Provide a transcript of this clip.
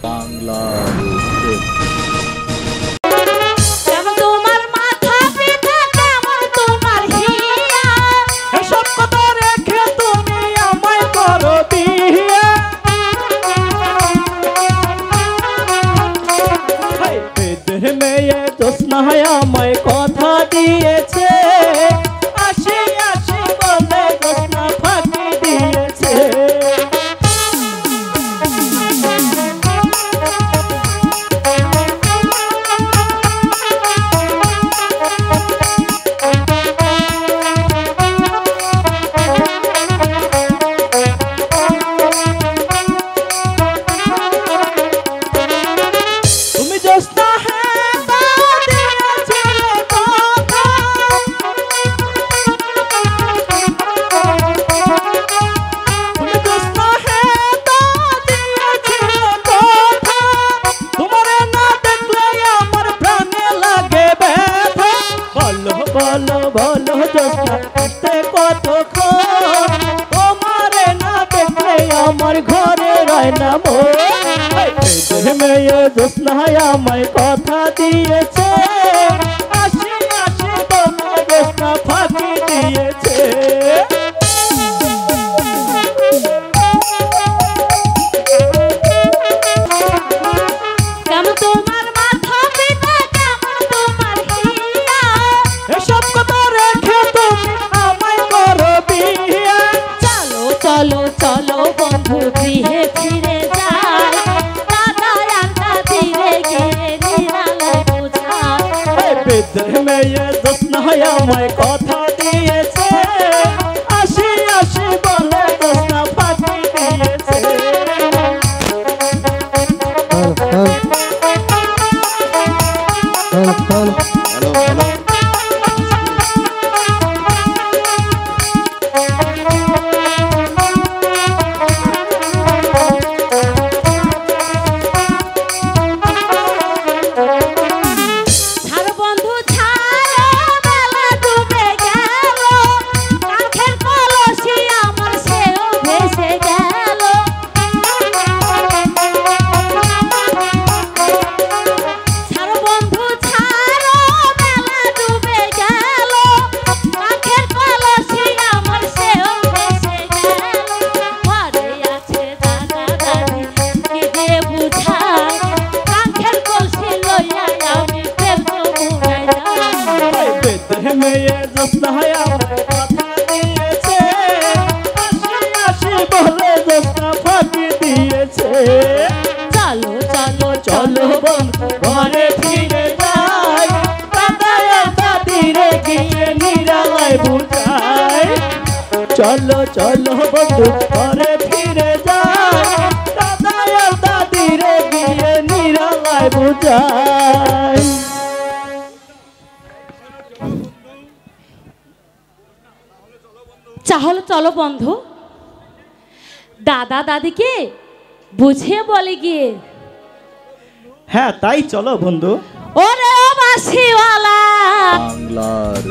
বাংলার আমায় কথা দিয়েছে আসি আসি বলে জোৎস্না ফাঁকি দিয়েছে তুমি জোৎস্না বলো বলো জোৎস্না কতক্ষণ তোমারে না দেখলে আমার ঘরে রয় না মন মেয়ে জোৎস্না আমায় কথা দিয়েছে আসি আসি বলে জোৎস্না ফাঁকি দিয়েছে চলো চলো বন্ধু গৃহে ফিরে যাই দাদা আন্না ধীরে গিয়ে নিরালা বুঝায় বেদের মেয়ে জোৎস্না আমায় কথা দিয়েছে আসি আসি বলে জোৎস্না ফাঁকি দিয়েছে মেয়ে জোৎস্না আমায় কথা দিয়েছে আসি আসি বলে জোৎস্না ফাঁকি দিয়েছে চলো চলো চলো বন্ধু ঘরে ফিরে যাই দাদা দাদিরে গিয়ে নিরালায় বুঝাই চলো চলো বন্ধু ঘরে ফিরে যাই দাদা দাদিরে গিয়ে নিরালায় বুঝাই তাহলে চলো বন্ধু দাদা দাদিকে বুঝিয়ে বলে গিয়ে হ্যাঁ তাই চলো বন্ধু ওরে বাঁশিওয়ালা বাংলার